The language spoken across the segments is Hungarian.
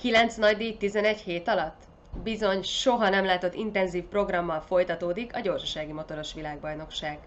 9 nagydíj 11 hét alatt? Bizony, soha nem látott intenzív programmal folytatódik a gyorsasági motoros világbajnokság.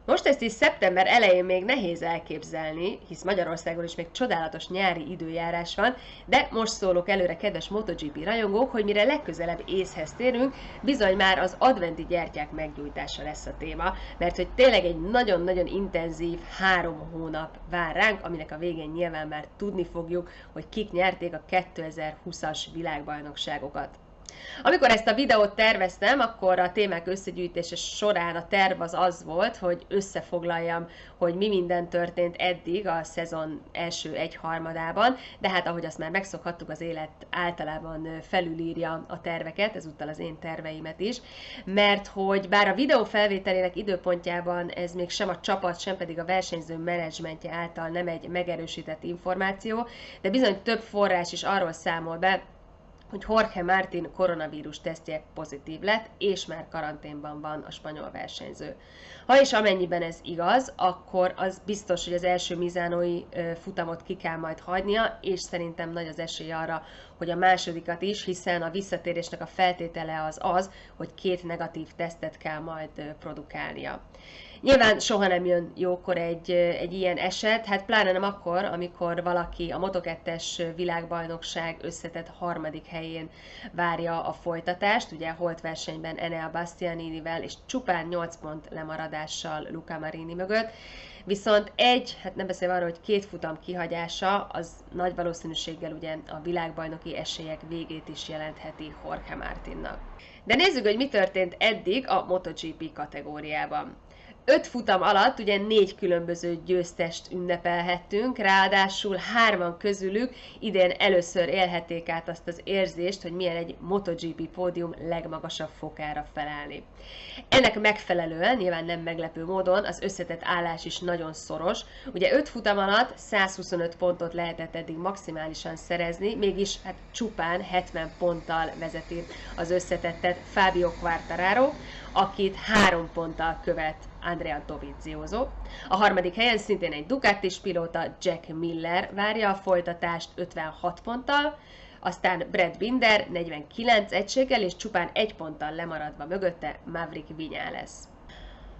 Most ezt is szeptember elején még nehéz elképzelni, hisz Magyarországon is még csodálatos nyári időjárás van, de most szólok előre, kedves MotoGP rajongók, hogy mire legközelebb észhez térünk, bizony már az adventi gyertyák meggyújtása lesz a téma, mert hogy tényleg egy nagyon-nagyon intenzív 3 hónap vár ránk, aminek a végén nyilván már tudni fogjuk, hogy kik nyerték a 2020-as világbajnokságokat. Amikor ezt a videót terveztem, akkor a témák összegyűjtése során a terv az volt, hogy összefoglaljam, hogy mi minden történt eddig a szezon első egyharmadában, de hát ahogy azt már megszokhattuk, az élet általában felülírja a terveket, ezúttal az én terveimet is, mert hogy bár a videó felvételének időpontjában ez még sem a csapat, sem pedig a versenyző menedzsmentje által nem egy megerősített információ, de bizony több forrás is arról számol be, hogy Jorge Martin koronavírus tesztje pozitív lett, és már karanténban van a spanyol versenyző. Ha és amennyiben ez igaz, akkor az biztos, hogy az első misánói futamot ki kell majd hagynia, és szerintem nagy az esély arra, hogy a másodikat is, hiszen a visszatérésnek a feltétele az, hogy 2 negatív tesztet kell majd produkálnia. Nyilván soha nem jön jókor egy ilyen eset, hát pláne nem akkor, amikor valaki a Moto2-es világbajnokság összetett 3. helyén várja a folytatást, ugye holt versenyben Enea Bastianinivel, és csupán 8 pont lemaradással Luca Marini mögött. Viszont hát nem beszélve arról, hogy 2 futam kihagyása, az nagy valószínűséggel ugye a világbajnoki esélyek végét is jelentheti Jorge Martinnak. De nézzük, hogy mi történt eddig a MotoGP kategóriában. 5 futam alatt ugye 4 különböző győztest ünnepelhettünk, ráadásul 3 közülük idén először élhették át azt az érzést, hogy milyen egy MotoGP pódium legmagasabb fokára felállni. Ennek megfelelően, nyilván nem meglepő módon, az összetett állás is nagyon szoros. Ugye 5 futam alatt 125 pontot lehetett eddig maximálisan szerezni, mégis hát csupán 70 ponttal vezeti az összetettet Fabio Quartararo, akit 3 ponttal követ Andrea Dovizioso. A 3. helyen szintén egy Ducatis pilóta, Jack Miller várja a folytatást 56 ponttal, aztán Brad Binder 49 egységgel és csupán 1 ponttal lemaradva mögötte Maverick Viñales.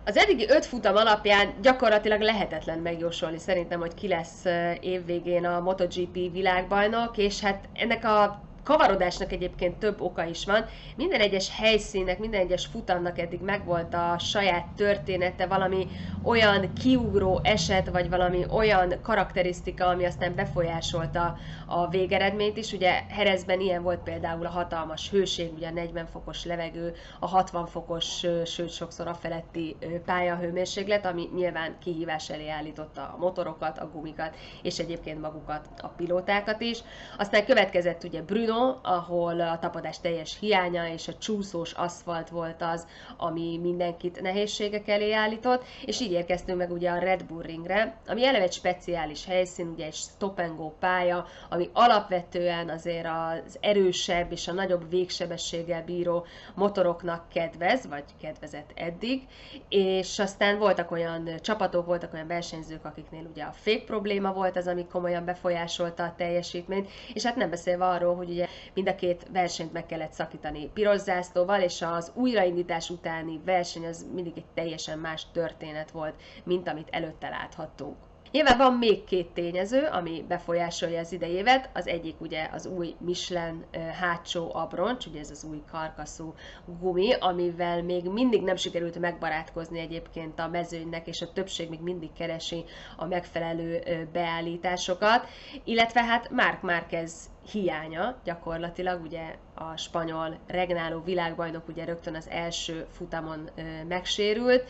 Az eddigi 5 futam alapján gyakorlatilag lehetetlen megjósolni szerintem, hogy ki lesz évvégén a MotoGP világbajnok, és hát ennek a kavarodásnak egyébként több oka is van. Minden egyes helyszínnek, minden egyes futamnak eddig megvolt a saját története, valami olyan kiugró eset, vagy valami olyan karakterisztika, ami aztán befolyásolta a végeredményt is. Ugye Jerezben ilyen volt például a hatalmas hőség, ugye a 40 fokos levegő, a 60 fokos, sőt sokszor afeletti pályahőmérséklet, ami nyilván kihívás elé állította a motorokat, a gumikat, és egyébként magukat, a pilótákat is. Aztán következett ugye Brno, ahol a tapadás teljes hiánya és a csúszós aszfalt volt az, ami mindenkit nehézségek elé állított, és így érkeztünk meg ugye a Red Bull Ringre, ami eleve egy speciális helyszín, ugye egy stop and go pálya, ami alapvetően azért az erősebb és a nagyobb végsebességgel bíró motoroknak kedvez, vagy kedvezett eddig, és aztán voltak olyan csapatok, voltak olyan versenyzők, akiknél ugye a fék probléma volt az, ami komolyan befolyásolta a teljesítményt, és hát nem beszélve arról, hogy ugye mind a 2 versenyt meg kellett szakítani piros zászlóval, és az újraindítás utáni verseny az mindig egy teljesen más történet volt, mint amit előtte láthattunk. Nyilván van még 2 tényező, ami befolyásolja az idei évet. Az egyik ugye az új Michelin hátsó abroncs, ugye ez az új karkaszú gumi, amivel még mindig nem sikerült megbarátkozni egyébként a mezőnynek, és a többség még mindig keresi a megfelelő beállításokat, illetve hát Marc Márquez hiánya gyakorlatilag, ugye a spanyol regnáló világbajnok ugye rögtön az első futamon megsérült,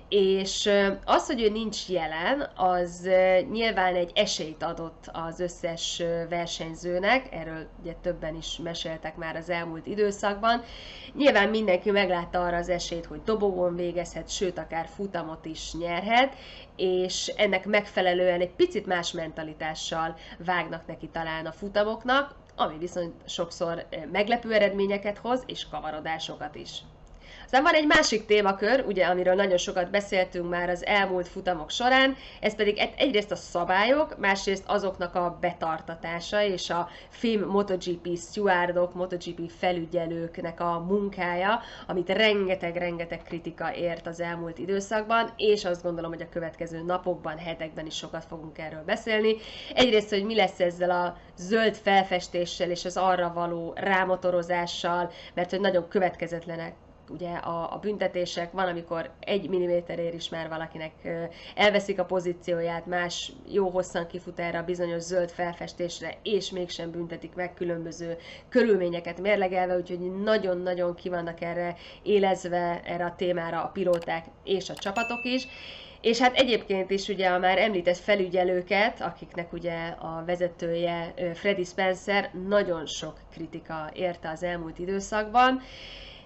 és az, hogy ő nincs jelen, az nyilván egy esélyt adott az összes versenyzőnek, erről ugye többen is meséltek már az elmúlt időszakban. Nyilván mindenki meglátta arra az esélyt, hogy dobogón végezhet, sőt akár futamot is nyerhet, és ennek megfelelően egy picit más mentalitással vágnak neki talán a futamoknak, ami viszont sokszor meglepő eredményeket hoz, és kavarodásokat is. Aztán van egy másik témakör, ugye, amiről nagyon sokat beszéltünk már az elmúlt futamok során, ez pedig egyrészt a szabályok, másrészt azoknak a betartatása és a FIM MotoGP stewardok, MotoGP felügyelőknek a munkája, amit rengeteg kritika ért az elmúlt időszakban, és azt gondolom, hogy a következő napokban, hetekben is sokat fogunk erről beszélni. Egyrészt, hogy mi lesz ezzel a zöld felfestéssel és az arra való rámotorozással, mert hogy nagyon következetlenek ugye a büntetések, van, amikor 1 milliméterért is már valakinek elveszik a pozícióját, más jó hosszan kifut erre a bizonyos zöld felfestésre, és mégsem büntetik meg, különböző körülményeket mérlegelve, úgyhogy nagyon-nagyon ki vannak erre élezve, erre a témára a pilóták és a csapatok is. És hát egyébként is ugye a már említett felügyelőket, akiknek ugye a vezetője Freddie Spencer, nagyon sok kritika érte az elmúlt időszakban.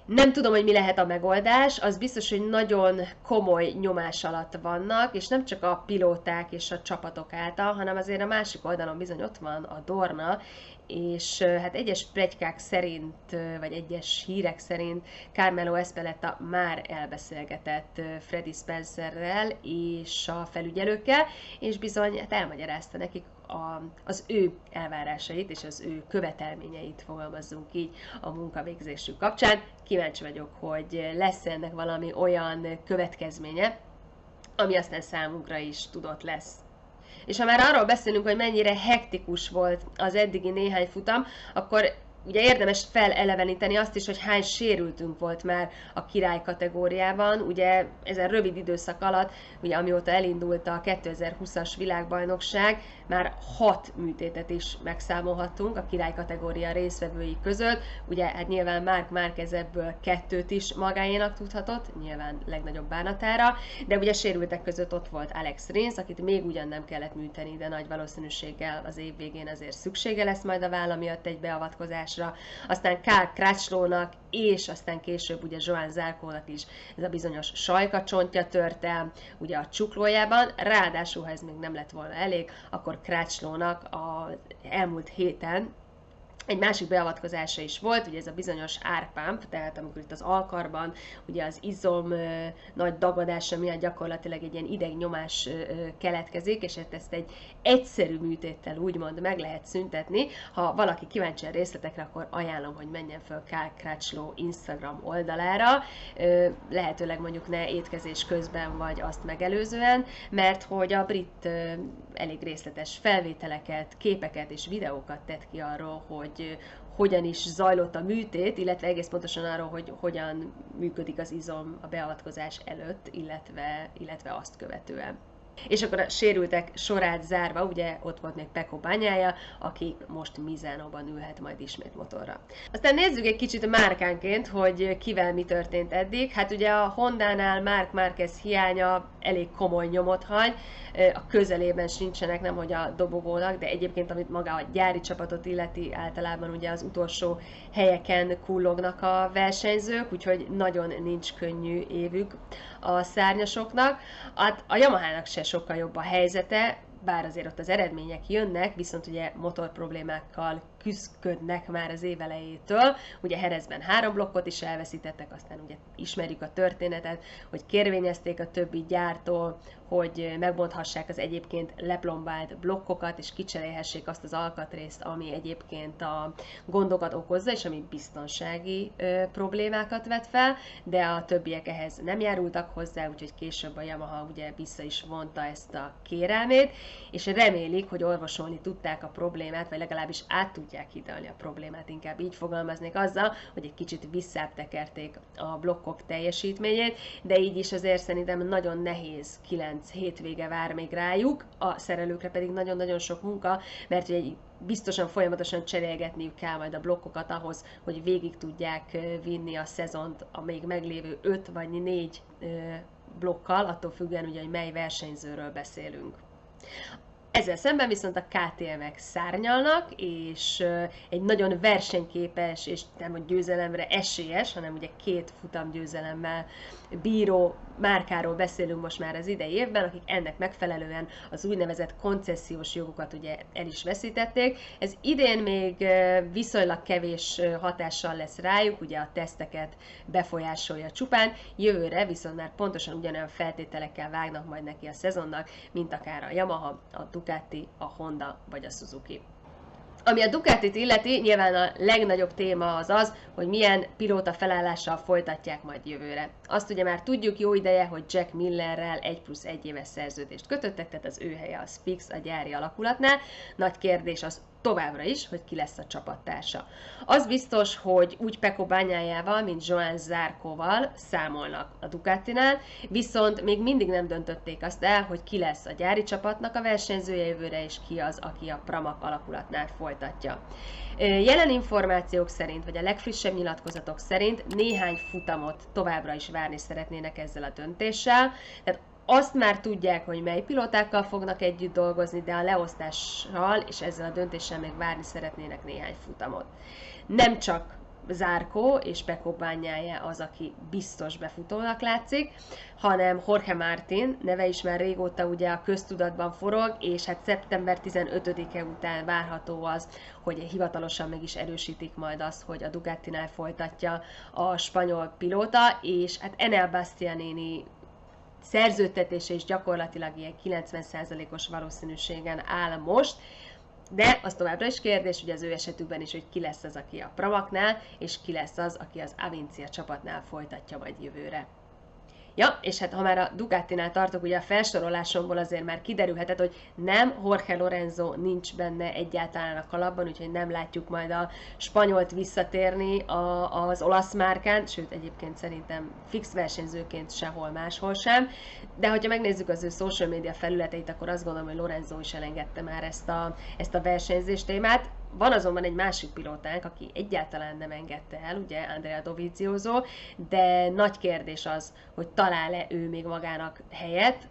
Nem tudom, hogy mi lehet a megoldás, az biztos, hogy nagyon komoly nyomás alatt vannak, és nem csak a pilóták és a csapatok által, hanem azért a másik oldalon bizony ott van a Dorna, és hát egyes pletykák szerint, vagy egyes hírek szerint Carmelo Ezpeleta már elbeszélgetett Freddie Spencerrel és a felügyelőkkel, és bizony hát elmagyarázta nekik az ő elvárásait és az ő követelményeit, fogalmazzunk így, a munkavégzésük kapcsán. Kíváncsi vagyok, hogy lesz ennek valami olyan következménye, ami aztán számunkra is tudott lesz. És ha már arról beszélünk, hogy mennyire hektikus volt az eddigi néhány futam, akkor ugye érdemes feleleveníteni azt is, hogy hány sérültünk volt már a király kategóriában. Ugye ezen rövid időszak alatt, ugye amióta elindult a 2020-as világbajnokság, már 6 műtétet is megszámolhattunk a király kategória résztvevői között. Ugye hát nyilván Marc Márquez ebből 2-t is magáénak tudhatott, nyilván legnagyobb bánatára, de ugye sérültek között ott volt Alex Rins, akit még ugyan nem kellett műteni, de nagy valószínűséggel az év végén azért szüksége lesz majd a válla miatt egy beavatkozásra. Aztán Cal Crutchlownak, és aztán később ugye Johann Zarcónak is ez a bizonyos sajkacsontja tört el ugye a csuklójában, ráadásul ha ez még nem lett volna elég, akkor Crutchlownak az elmúlt héten egy másik beavatkozása is volt, ugye ez a bizonyos árpump, tehát amikor itt az alkarban ugye az izom nagy dagadása miatt gyakorlatilag egy ilyen idegnyomás keletkezik, és ezt egy egyszerű műtéttel úgymond meg lehet szüntetni. Ha valaki kíváncsi a részletekre, akkor ajánlom, hogy menjen föl Cal Crutchlow Instagram oldalára, lehetőleg mondjuk ne étkezés közben, vagy azt megelőzően, mert hogy a brit elég részletes felvételeket, képeket és videókat tett ki arról, hogy hogyan is zajlott a műtét, illetve egész pontosan arról, hogy hogyan működik az izom a beavatkozás előtt, illetve azt követően. És akkor a sérültek sorát zárva, ugye ott volt még Pecco Bagnaia, aki most Misánóban ülhet majd ismét motorra. Aztán nézzük egy kicsit márkánként, hogy kivel mi történt eddig. Hát ugye a Hondánál Marc Márquez hiánya elég komoly nyomot hagy, a közelében sincsenek, nemhogy a dobogónak, de egyébként amit maga a gyári csapatot illeti, általában ugye az utolsó helyeken kullognak a versenyzők, úgyhogy nagyon nincs könnyű évük a szárnyasoknak. A Yamahának se sokkal jobb a helyzete, bár azért ott az eredmények jönnek, viszont ugye motor problémákkal küzdködnek már az év elejétől. Ugye Jerezben 3 blokkot is elveszítettek, aztán ugye ismerjük a történetet, hogy kérvényezték a többi gyártól, hogy megbonthassák az egyébként leplombált blokkokat, és kicserélhessék azt az alkatrészt, ami egyébként a gondokat okozza, és ami biztonsági problémákat vet fel, de a többiek ehhez nem járultak hozzá, úgyhogy később a Yamaha ugye vissza is vonta ezt a kérelmét, és remélik, hogy orvosolni tudták a problémát, vagy legalábbis át tudják hidalni a problémát, inkább így fogalmaznék azzal, hogy egy kicsit visszább tekerték a blokkok teljesítményét, de így is azért szerintem nagyon nehéz 9 hétvége vár még rájuk, a szerelőkre pedig nagyon-nagyon sok munka, mert ugye biztosan folyamatosan cserélgetniük kell majd a blokkokat ahhoz, hogy végig tudják vinni a szezont a még meglévő 5 vagy 4 blokkal, attól függően ugye, hogy mely versenyzőről beszélünk. Ezzel szemben viszont a KTM-ek szárnyalnak, és egy nagyon versenyképes, és nem hogy győzelemre esélyes, hanem ugye 2 futamgyőzelemmel bíró márkáról beszélünk most már az idei évben, akik ennek megfelelően az úgynevezett koncesziós jogokat ugye el is veszítették. Ez idén még viszonylag kevés hatással lesz rájuk, ugye a teszteket befolyásolja csupán, jövőre viszont már pontosan ugyanolyan feltételekkel vágnak majd neki a szezonnak, mint akár a Yamaha, a Ducati, a Honda vagy a Suzuki. Ami a Ducatit illeti, nyilván a legnagyobb téma az, hogy milyen pilóta felállással folytatják majd jövőre. Azt ugye már tudjuk jó ideje, hogy Jack Millerrel 1+1 éves szerződést kötöttek, tehát az ő helye az fix a gyári alakulatnál. Nagy kérdés az továbbra is, hogy ki lesz a csapattársa. Az biztos, hogy úgy Pecco Bagnaia-val, mint Johann Zarcoval számolnak a Ducatinál, viszont még mindig nem döntötték azt el, hogy ki lesz a gyári csapatnak a versenyzője jövőre, és ki az, aki a Pramac alakulatnál folytatja. Jelen információk szerint, vagy a legfrissebb nyilatkozatok szerint néhány futamot továbbra is várni szeretnének ezzel a döntéssel, tehát azt már tudják, hogy mely pilótákkal fognak együtt dolgozni, de a leosztással és ezzel a döntéssel még várni szeretnének néhány futamot. Nem csak Zarco és Pecco Bagnaia az, aki biztos befutónak látszik, hanem Jorge Martin neve is már régóta ugye a köztudatban forog, és hát szeptember 15-e után várható az, hogy hivatalosan meg is erősítik majd azt, hogy a Ducatinál folytatja a spanyol pilóta, és hát Enel Bastianini szerződtetése is gyakorlatilag ilyen 90%-os valószínűségen áll most, de az továbbra is kérdés, ugye az ő esetükben is, hogy ki lesz az, aki a Pramacnál, és ki lesz az, aki az Avincia csapatnál folytatja majd jövőre. Ja, és hát ha már a Ducatinál tartok, ugye a felsorolásomból azért már kiderülhetett, hogy nem, Jorge Lorenzo nincs benne egyáltalán a kalapban, úgyhogy nem látjuk majd a spanyolt visszatérni az olasz márkán, sőt egyébként szerintem fix versenyzőként sehol máshol sem, de hogyha megnézzük az ő social media felületeit, akkor azt gondolom, hogy Lorenzo is elengedte már ezt a versenyzés témát. Van azonban egy másik pilótánk, aki egyáltalán nem engedte el, ugye Andrea Dovizioso, de nagy kérdés az, hogy talál-e ő még magának helyet.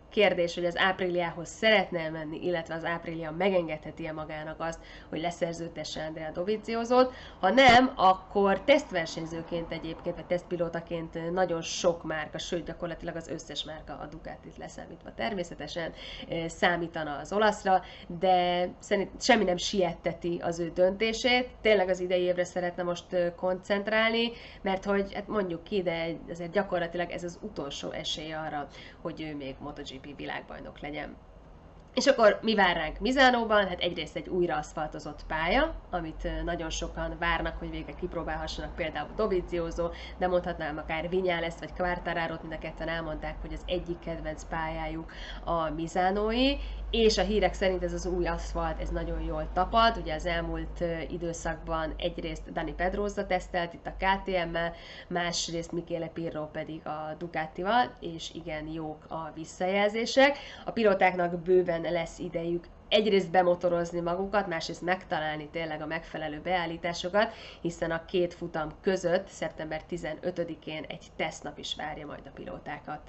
Kérdés, hogy az Apriliához szeretne menni, illetve az Aprilia megengedheti-e magának azt, hogy leszerződtesse Andrea Doviziosót. Ha nem, akkor tesztversenyzőként egyébként, vagy tesztpilótaként nagyon sok márka, sőt gyakorlatilag az összes márka, a Ducatit leszámítva természetesen számítana az olaszra, de semmi nem sietteti az ő döntését. Tényleg az idei évre szeretne most koncentrálni, mert hogy hát mondjuk ki, de azért gyakorlatilag ez az utolsó esély arra, hogy ő még MotoGP világbajnok legyen. És akkor mi vár ránk Misánóban? Hát egyrészt egy újra aszfaltozott pálya, amit nagyon sokan várnak, hogy végre kipróbálhassanak, például Dovizioso, de mondhatnám akár Viñales vagy Quartararot, mind a ketten elmondták, hogy az egyik kedvenc pályájuk a misánói, és a hírek szerint ez az új aszfalt, ez nagyon jól tapad, ugye az elmúlt időszakban egyrészt Dani Pedrosa tesztelt itt a KTM-mel, másrészt Michele Pirro pedig a Ducatival, és igen jók a visszajelzések. A pilótáknak bőven lesz idejük egyrészt bemotorozni magukat, másrészt megtalálni tényleg a megfelelő beállításokat, hiszen a két futam között szeptember 15-én egy tesztnap is várja majd a pilótákat.